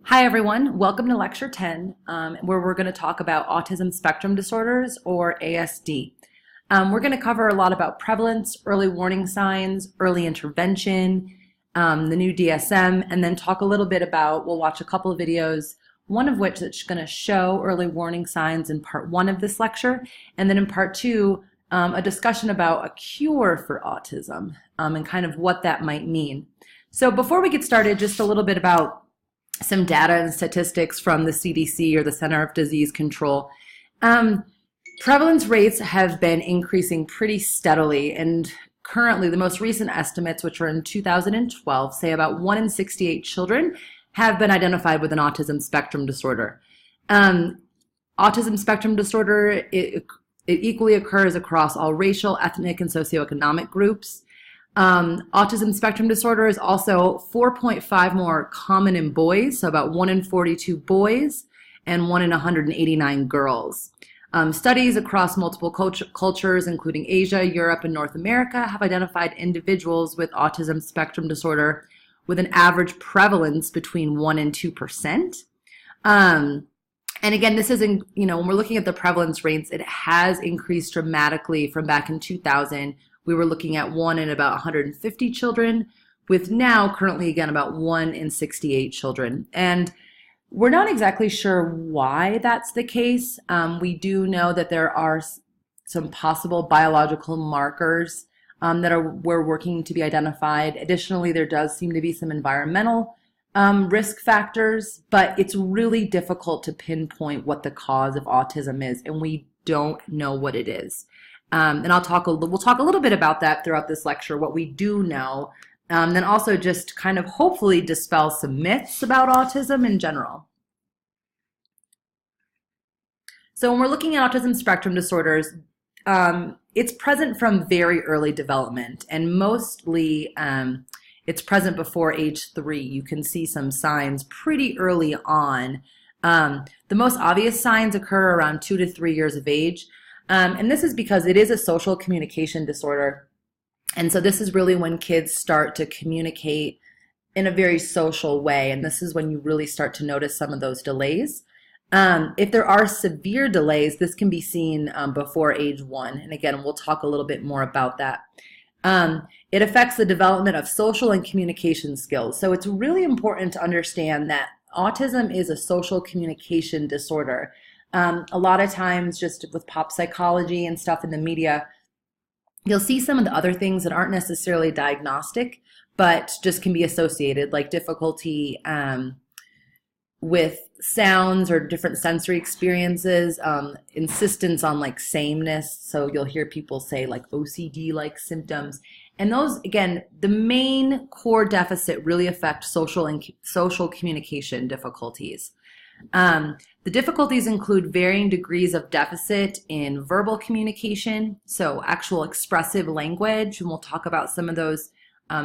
Hi everyone, welcome to Lecture 10, where we're going to talk about autism spectrum disorders, or ASD. We're going to cover a lot about prevalence, early warning signs, early intervention, the new DSM, and then talk a little bit about, we'll watch a couple of videos, one of which is going to show early warning signs in part 1 of this lecture, and then in part 2, a discussion about a cure for autism and kind of what that might mean. So before we get started, just a little bit about some data and statistics from the CDC, or the Center of Disease Control. Prevalence rates have been increasing pretty steadily, and currently the most recent estimates, which are in 2012, say about 1 in 68 children have been identified with an autism spectrum disorder. Autism spectrum disorder, it equally occurs across all racial, ethnic, and socioeconomic groups. Autism spectrum disorder is also 4.5 more common in boys, so about 1 in 42 boys and 1 in 189 girls. Studies across multiple cultures, including Asia, Europe, and North America, have identified individuals with autism spectrum disorder with an average prevalence between 1 and 2%. And again, this is, when we're looking at the prevalence rates, it has increased dramatically from back in 2000. We were looking at 1 in about 150 children, with now currently, again, about 1 in 68 children. And we're not exactly sure why that's the case. We do know that there are some possible biological markers we're working to be identified. Additionally, there does seem to be some environmental risk factors, but it's really difficult to pinpoint what the cause of autism is, and we don't know what it is. And we'll talk a little bit about that throughout this lecture, what we do know, then also just kind of hopefully dispel some myths about autism in general. So when we're looking at autism spectrum disorders, it's present from very early development, and mostly it's present before age 3. You can see some signs pretty early on. The most obvious signs occur around 2 to 3 years of age. And this is because it is a social communication disorder. And so this is really when kids start to communicate in a very social way. And this is when you really start to notice some of those delays. If there are severe delays, this can be seen before age 1. And again, we'll talk a little bit more about that. It affects the development of social and communication skills. So it's really important to understand that autism is a social communication disorder. A lot of times, just with pop psychology and stuff in the media, you'll see some of the other things that aren't necessarily diagnostic, but just can be associated, like difficulty with sounds or different sensory experiences, insistence on like sameness. So you'll hear people say like OCD-like symptoms. And those, again, the main core deficit really affect social communication difficulties. The difficulties include varying degrees of deficit in verbal communication, so actual expressive language, and we'll talk about some of those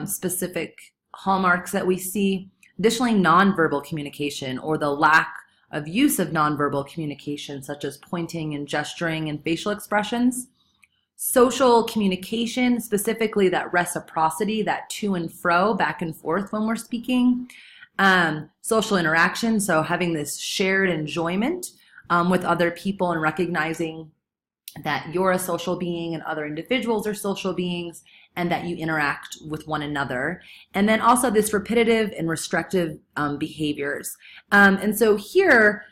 specific hallmarks that we see. Additionally, nonverbal communication, or the lack of use of nonverbal communication, such as pointing and gesturing and facial expressions. Social communication, specifically that reciprocity, that to and fro, back and forth when we're speaking. Social interaction, so having this shared enjoyment with other people and recognizing that you're a social being and other individuals are social beings and that you interact with one another. And then also this repetitive and restrictive behaviors. And so here,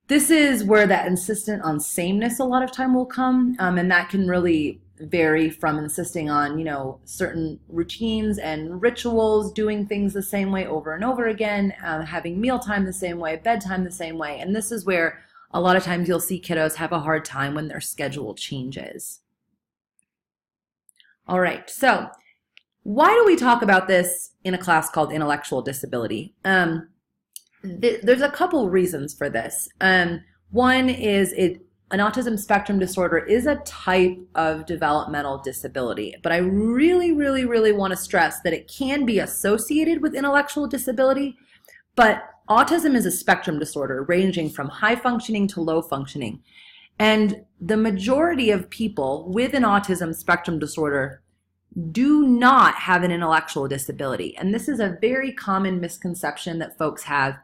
this is where that insistence on sameness a lot of time will come, and that can really vary from insisting on, certain routines and rituals, doing things the same way over and over again, having mealtime the same way, bedtime the same way. And this is where a lot of times you'll see kiddos have a hard time when their schedule changes. All right, so why do we talk about this in a class called Intellectual Disability? There's a couple reasons for this. One is an autism spectrum disorder is a type of developmental disability, but I really, really, really want to stress that it can be associated with intellectual disability, but autism is a spectrum disorder ranging from high functioning to low functioning. And the majority of people with an autism spectrum disorder do not have an intellectual disability. And this is a very common misconception that folks have.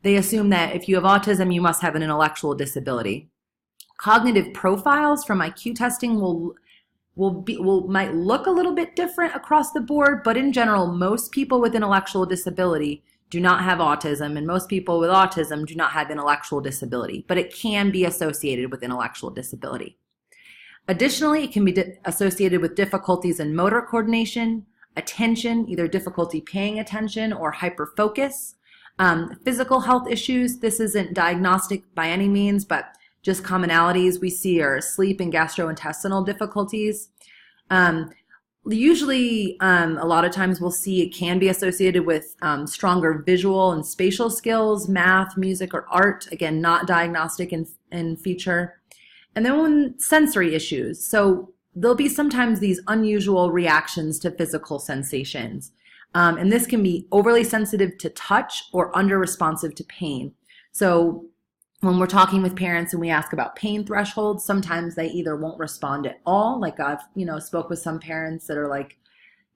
they assume that if you have autism, you must have an intellectual disability. Cognitive profiles from IQ testing might look a little bit different across the board, but in general, most people with intellectual disability do not have autism, and most people with autism do not have intellectual disability, but it can be associated with intellectual disability. Additionally, it can be associated with difficulties in motor coordination, attention, either difficulty paying attention or hyperfocus, physical health issues. This isn't diagnostic by any means, but just commonalities we see are sleep and gastrointestinal difficulties. Usually, a lot of times we'll see it can be associated with stronger visual and spatial skills, math, music, or art. Again, not diagnostic in feature. And then when sensory issues. So there'll be sometimes these unusual reactions to physical sensations. And this can be overly sensitive to touch or under-responsive to pain. So when we're talking with parents and we ask about pain thresholds, sometimes they either won't respond at all. Like I've, spoke with some parents that are like,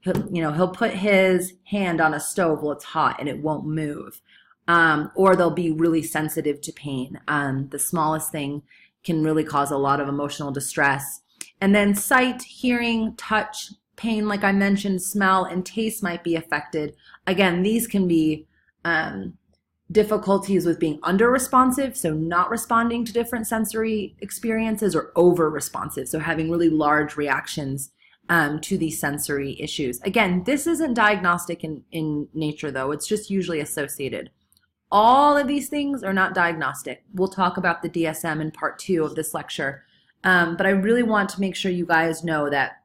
he'll put his hand on a stove while it's hot and it won't move. Or they'll be really sensitive to pain. The smallest thing can really cause a lot of emotional distress. And then sight, hearing, touch, pain, like I mentioned, smell, and taste might be affected. Again, these can be difficulties with being under-responsive, so not responding to different sensory experiences, or over-responsive, so having really large reactions to these sensory issues. Again, this isn't diagnostic in nature, though. It's just usually associated. All of these things are not diagnostic. We'll talk about the DSM in part 2 of this lecture, but I really want to make sure you guys know that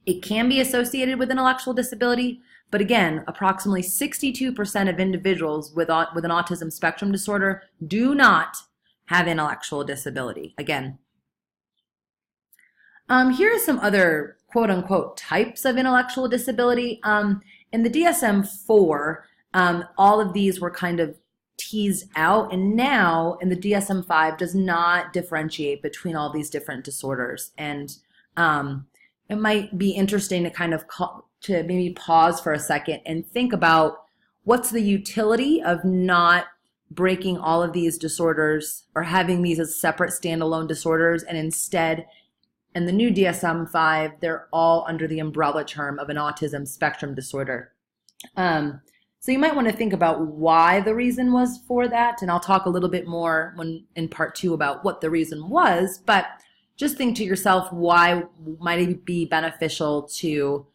it can be associated with intellectual disability. But again, approximately 62% of individuals with an autism spectrum disorder do not have intellectual disability. Again, here are some other quote-unquote types of intellectual disability. In the DSM-4, all of these were kind of teased out, and now in the DSM-5 does not differentiate between all these different disorders. And it might be interesting to kind of to maybe pause for a second and think about what's the utility of not breaking all of these disorders or having these as separate standalone disorders, and instead in the new DSM-5 they're all under the umbrella term of an autism spectrum disorder. So you might want to think about why the reason was for that, and I'll talk a little bit more in part 2 about what the reason was, but just think to yourself, why might it be beneficial to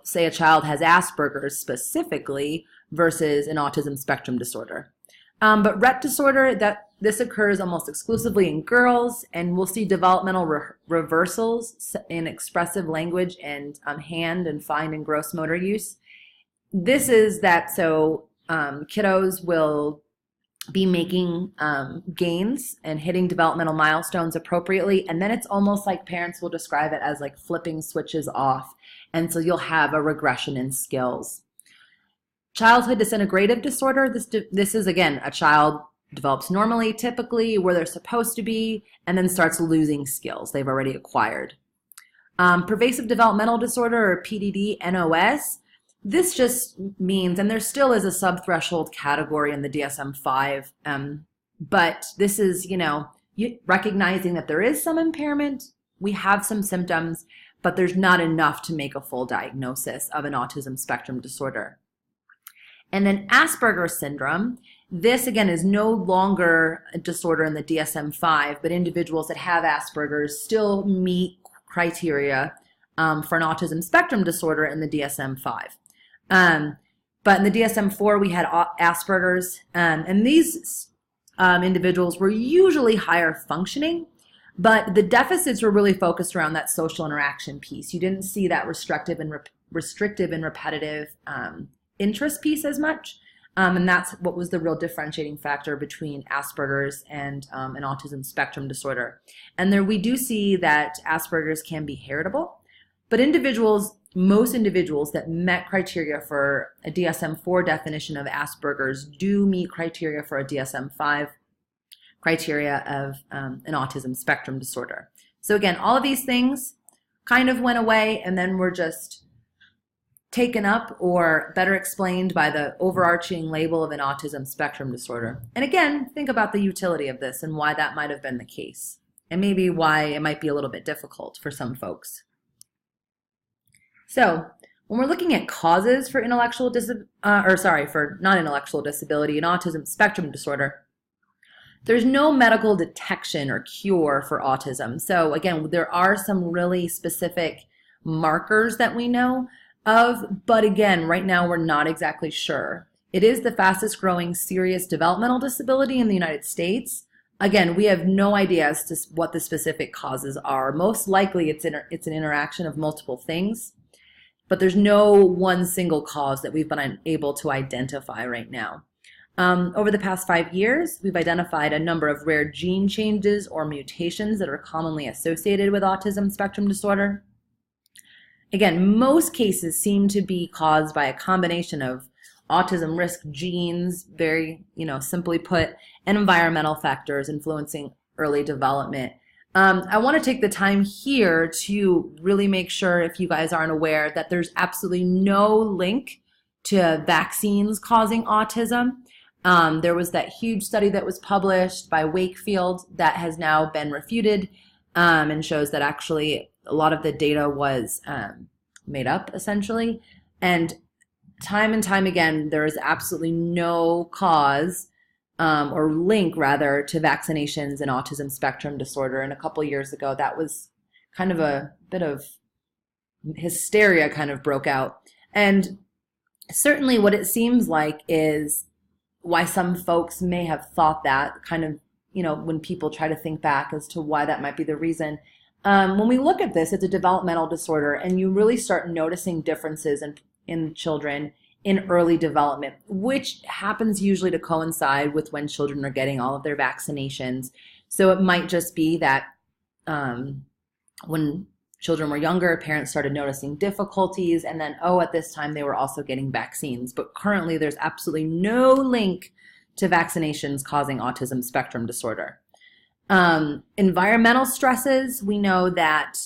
say a child has Asperger's specifically versus an autism spectrum disorder. But Rett disorder, this occurs almost exclusively in girls, and we'll see developmental reversals in expressive language and hand and fine and gross motor use. This is that kiddos will be making gains and hitting developmental milestones appropriately, and then it's almost like parents will describe it as like flipping switches off. And so you'll have a regression in skills. Childhood disintegrative disorder, this is, again, a child develops normally, typically, where they're supposed to be, and then starts losing skills they've already acquired. Pervasive developmental disorder, or PDD, NOS, this just means, and there still is a subthreshold category in the DSM-5, but this is, recognizing that there is some impairment, we have some symptoms, but there's not enough to make a full diagnosis of an autism spectrum disorder. And then Asperger's syndrome, this again is no longer a disorder in the DSM-5, but individuals that have Asperger's still meet criteria for an autism spectrum disorder in the DSM-5. But in the DSM-4 we had Asperger's, and these individuals were usually higher functioning, but the deficits were really focused around that social interaction piece. You didn't see that restrictive and repetitive interest piece as much, and that's what was the real differentiating factor between Asperger's and an autism spectrum disorder. And there we do see that Asperger's can be heritable, but most individuals that met criteria for a DSM-4 definition of Asperger's do meet criteria for a DSM-5 criteria of an autism spectrum disorder. So again, all of these things kind of went away, and then we're just taken up or better explained by the overarching label of an autism spectrum disorder. And again, think about the utility of this and why that might have been the case, and maybe why it might be a little bit difficult for some folks. So when we're looking at causes for for non-intellectual disability and autism spectrum disorder, there's no medical detection or cure for autism. So again, there are some really specific markers that we know of, but again, right now we're not exactly sure. It is the fastest growing serious developmental disability in the United States. Again, we have no idea as to what the specific causes are. Most likely it's an interaction of multiple things, but there's no one single cause that we've been able to identify right now. Over the past 5 years, we've identified a number of rare gene changes or mutations that are commonly associated with autism spectrum disorder. Again, most cases seem to be caused by a combination of autism risk genes, very, simply put, and environmental factors influencing early development. I want to take the time here to really make sure, if you guys aren't aware, that there's absolutely no link to vaccines causing autism. There was that huge study that was published by Wakefield that has now been refuted and shows that actually a lot of the data was made up, essentially. And time again, there is absolutely no cause or link, rather, to vaccinations and autism spectrum disorder. And a couple years ago, that was kind of a bit of hysteria kind of broke out. And certainly what it seems like is why some folks may have thought that, kind of, when people try to think back as to why that might be the reason. When we look at this, it's a developmental disorder, and you really start noticing differences in children in early development, which happens usually to coincide with when children are getting all of their vaccinations. So it might just be that when children were younger, parents started noticing difficulties, and then, at this time they were also getting vaccines. But currently there's absolutely no link to vaccinations causing autism spectrum disorder. Environmental stresses, we know that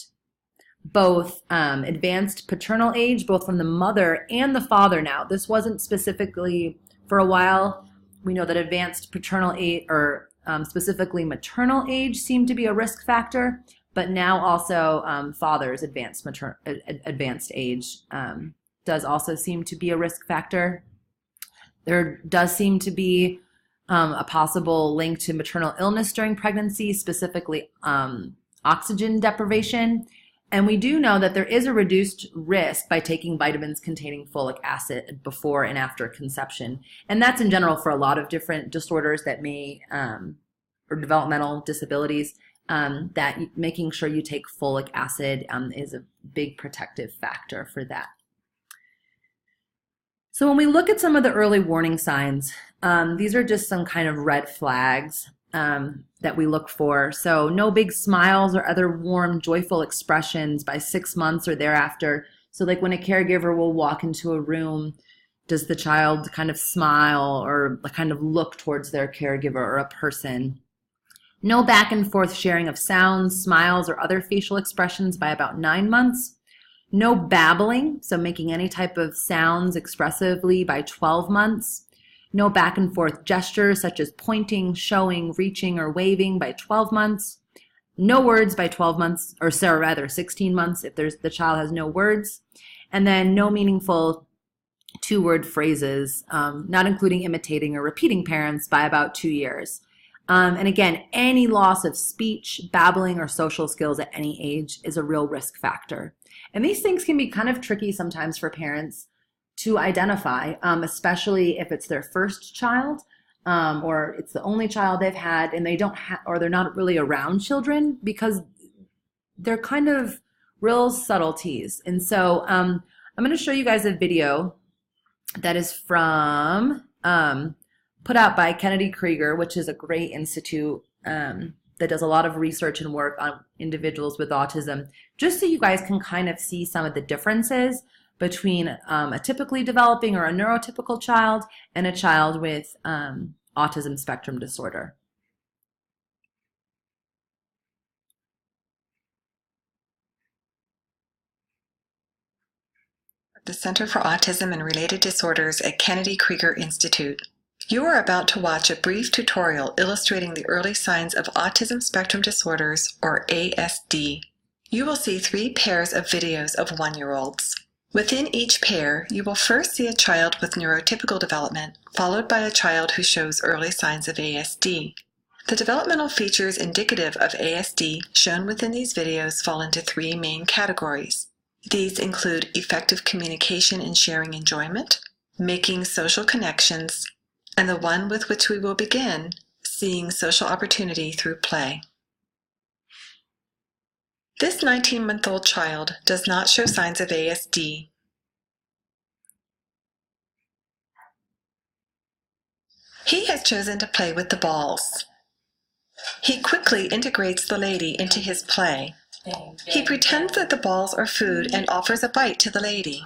both advanced paternal age, both from the mother and the father now. This wasn't specifically for a while. We know that advanced paternal age, or specifically maternal age, seemed to be a risk factor. But now also father's advanced age does also seem to be a risk factor. There does seem to be a possible link to maternal illness during pregnancy, specifically oxygen deprivation. And we do know that there is a reduced risk by taking vitamins containing folic acid before and after conception. And that's in general for a lot of different disorders that may, or developmental disabilities, that making sure you take folic acid is a big protective factor for that. So when we look at some of the early warning signs, these are just some kind of red flags that we look for. So no big smiles or other warm, joyful expressions by 6 months or thereafter. So like when a caregiver will walk into a room, does the child kind of smile or kind of look towards their caregiver or a person? No back and forth sharing of sounds, smiles, or other facial expressions by about 9 months. No babbling, so making any type of sounds expressively by 12 months. No back and forth gestures such as pointing, showing, reaching, or waving by 12 months. No words by 12 months, or rather 16 months if the child has no words. And then no meaningful two-word phrases, not including imitating or repeating parents, by about 2 years. And again, any loss of speech, babbling, or social skills at any age is a real risk factor. And these things can be kind of tricky sometimes for parents to identify, especially if it's their first child, or it's the only child they've had, and they don't or they're not really around children, because they're kind of real subtleties. And so I'm going to show you guys a video that is from put out by Kennedy Krieger, which is a great institute that does a lot of research and work on individuals with autism, just so you guys can kind of see some of the differences between a typically developing or a neurotypical child and a child with autism spectrum disorder. the Center for Autism and Related Disorders at Kennedy Krieger Institute. You are about to watch a brief tutorial illustrating the early signs of autism spectrum disorders, or ASD. You will see 3 pairs of videos of 1-year-olds. Within each pair, you will first see a child with neurotypical development, followed by a child who shows early signs of ASD. The developmental features indicative of ASD shown within these videos fall into 3 main categories. These include effective communication and sharing enjoyment, making social connections, and the one with which we will begin, seeing social opportunity through play. This 19-month-old child does not show signs of ASD. He has chosen to play with the balls. He quickly integrates the lady into his play. He pretends that the balls are food and offers a bite to the lady.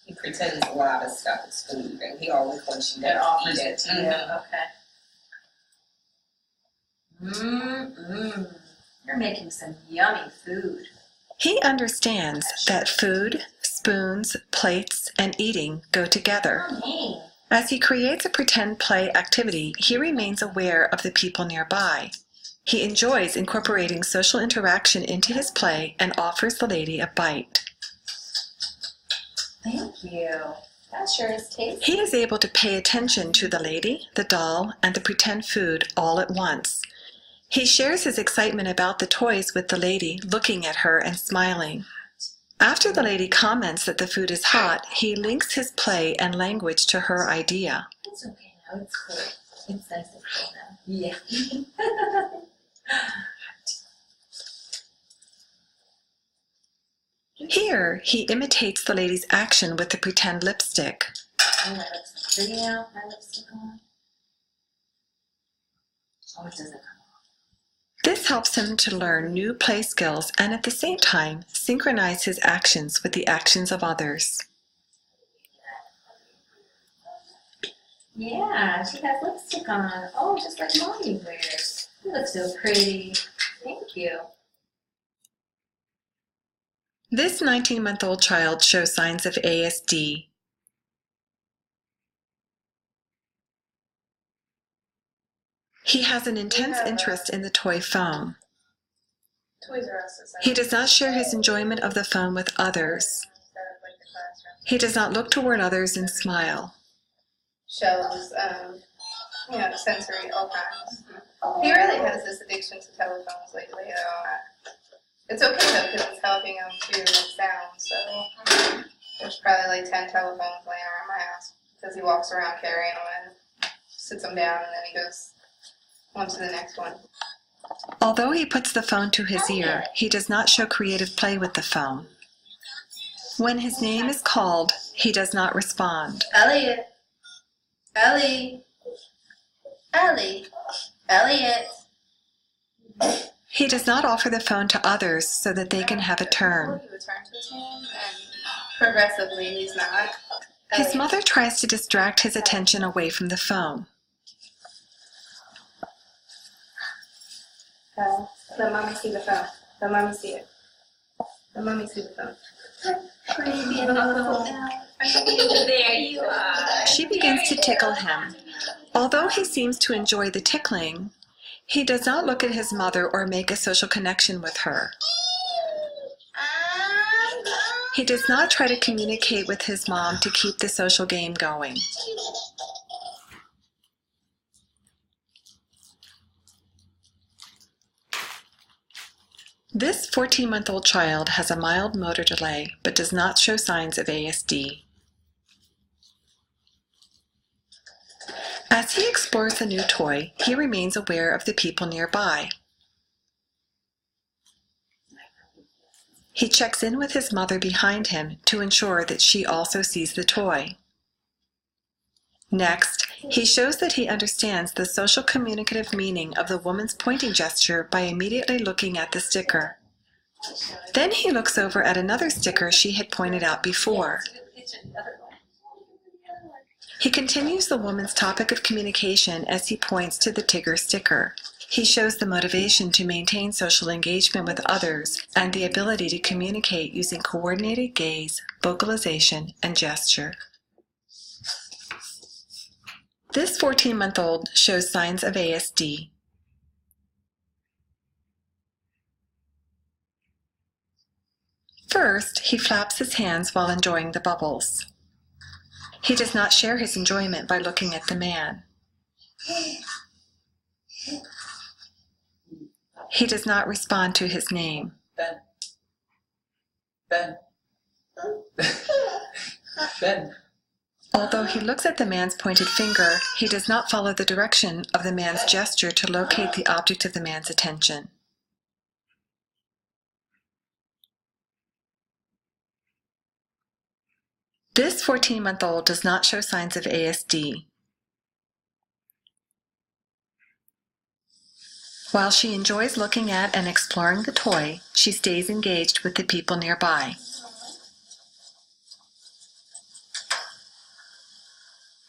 He pretends a lot of stuff is food, and he always wants you to eat it. Okay. You're making some yummy food. He understands that food, spoons, plates, and eating go together. Mommy. As he creates a pretend play activity, he remains aware of the people nearby. He enjoys incorporating social interaction into his play and offers the lady a bite. Thank you. That sure is tasty. He is able to pay attention to the lady, the doll, and the pretend food all at once. He shares his excitement about the toys with the lady, looking at her and smiling. After the lady comments that the food is hot, he links his play and language to her idea. It's okay now. It's cold. It's nice and cold now. Yeah. Here, he imitates the lady's action with the pretend lipstick. My lips pretty now. My lipstick on. Oh, it doesn't come off. This helps him to learn new play skills and at the same time synchronize his actions with the actions of others. Yeah, she has lipstick on. Oh, just like Mommy wears. You look so pretty. Thank you. This 19-month-old child shows signs of ASD. He has an intense interest in the toy phone. Toys R Us is He does not share his enjoyment of the phone with others. instead of like the classroom. He does not look toward others and smile. Shows, sensory, all kinds. He really has this addiction to telephones lately. It's okay though, because it's helping him to make sound. So there's probably like 10 telephones laying around my house because he walks around carrying them and sits them down, and then he goes on to the next one. Although he puts the phone to his ear, he does not show creative play with the phone. When his name is called, he does not respond. Elliot. Ellie. Ellie. Elliot. He does not offer the phone to others so that they can have a turn. He would turn to his name, and progressively he's not. His Elliot. mother tries to distract his attention away from the phone. Let mommy see the phone. Let mommy see it. Let mommy see the phone. There you are. She begins to tickle him. Although he seems to enjoy the tickling, he does not look at his mother or make a social connection with her. He does not try to communicate with his mom to keep the social game going. This 14-month-old child has a mild motor delay but does not show signs of ASD. As he explores the new toy, he remains aware of the people nearby. He checks in with his mother behind him to ensure that she also sees the toy. Next, he shows that he understands the social communicative meaning of the woman's pointing gesture by immediately looking at the sticker. Then he looks over at another sticker she had pointed out before. He continues the woman's topic of communication as he points to the Tigger sticker. He shows the motivation to maintain social engagement with others and the ability to communicate using coordinated gaze, vocalization, and gesture. This 14-month-old shows signs of ASD. First, he flaps his hands while enjoying the bubbles. He does not share his enjoyment by looking at the man. He does not respond to his name. Ben. Ben. Ben. Although he looks at the man's pointed finger, he does not follow the direction of the man's gesture to locate the object of the man's attention. This 14-month-old does not show signs of ASD. While she enjoys looking at and exploring the toy, she stays engaged with the people nearby.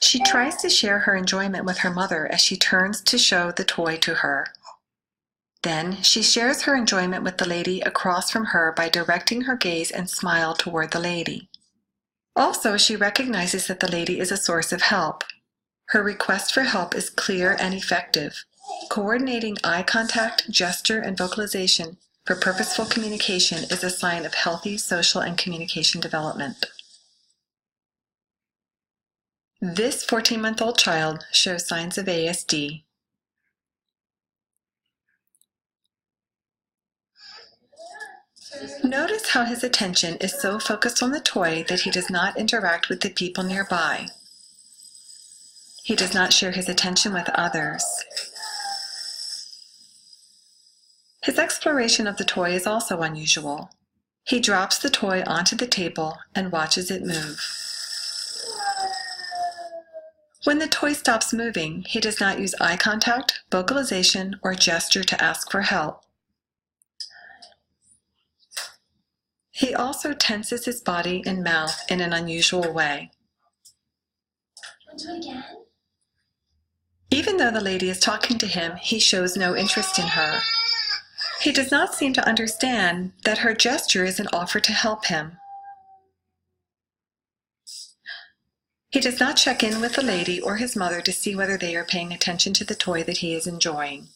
She tries to share her enjoyment with her mother as she turns to show the toy to her. Then she shares her enjoyment with the lady across from her by directing her gaze and smile toward the lady. Also, she recognizes that the lady is a source of help. Her request for help is clear and effective. Coordinating eye contact, gesture, and vocalization for purposeful communication is a sign of healthy social and communication development. This 14-month-old child shows signs of ASD. Notice how his attention is so focused on the toy that he does not interact with the people nearby. He does not share his attention with others. His exploration of the toy is also unusual. He drops the toy onto the table and watches it move. When the toy stops moving, he does not use eye contact, vocalization, or gesture to ask for help. He also tenses his body and mouth in an unusual way. Want to do it again? Even though the lady is talking to him, he shows no interest in her. He does not seem to understand that her gesture is an offer to help him. He does not check in with the lady or his mother to see whether they are paying attention to the toy that he is enjoying.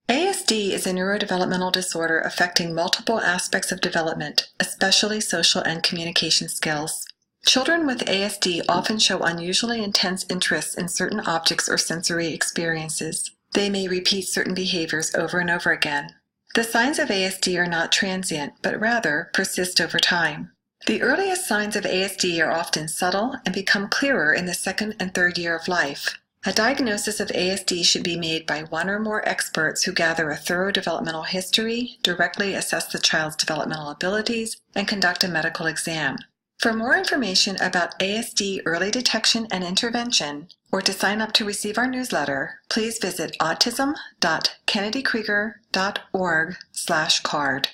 ASD is a neurodevelopmental disorder affecting multiple aspects of development, especially social and communication skills. Children with ASD often show unusually intense interests in certain objects or sensory experiences. They may repeat certain behaviors over and over again. The signs of ASD are not transient, but rather persist over time. The earliest signs of ASD are often subtle and become clearer in the second and third year of life. A diagnosis of ASD should be made by one or more experts who gather a thorough developmental history, directly assess the child's developmental abilities, and conduct a medical exam. For more information about ASD early detection and intervention, or to sign up to receive our newsletter, please visit autism.kennedykrieger.org/card.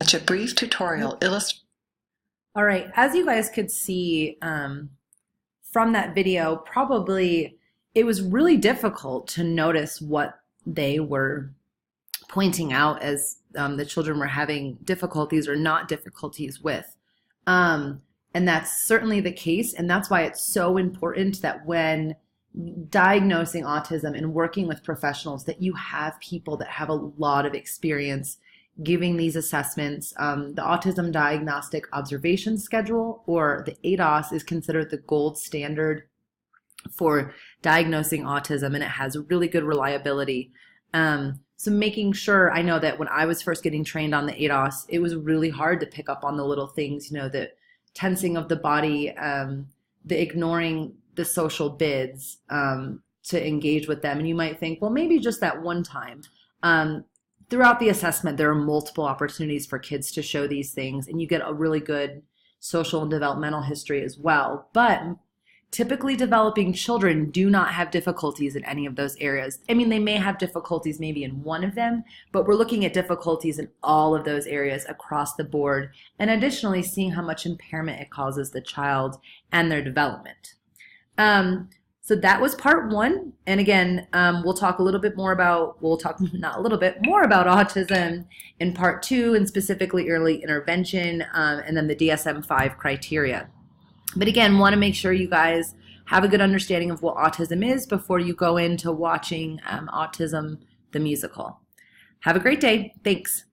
Such a brief tutorial illustrates. All right, as you guys could see from that video, probably it was really difficult to notice what they were pointing out as the children were having difficulties or not difficulties with. And that's certainly the case, and that's why it's so important that when diagnosing autism and working with professionals that you have people that have a lot of experience giving these assessments. The Autism Diagnostic Observation Schedule, or the ADOS, is considered the gold standard for diagnosing autism, and it has really good reliability. So making sure, I know that when I was first getting trained on the ADOS, it was really hard to pick up on the little things, you know, the tensing of the body, the ignoring the social bids to engage with them. And you might think, well, maybe just that one time. Throughout the assessment, there are multiple opportunities for kids to show these things, and you get a really good social and developmental history as well. But typically developing children do not have difficulties in any of those areas. I mean, they may have difficulties maybe in one of them, but we're looking at difficulties in all of those areas across the board, and additionally seeing how much impairment it causes the child and their development. So that was part 1. And again, we'll talk not a little bit more about autism in part 2, and specifically early intervention, and then the DSM-5 criteria. But again, want to make sure you guys have a good understanding of what autism is before you go into watching Autism the Musical. Have a great day. Thanks.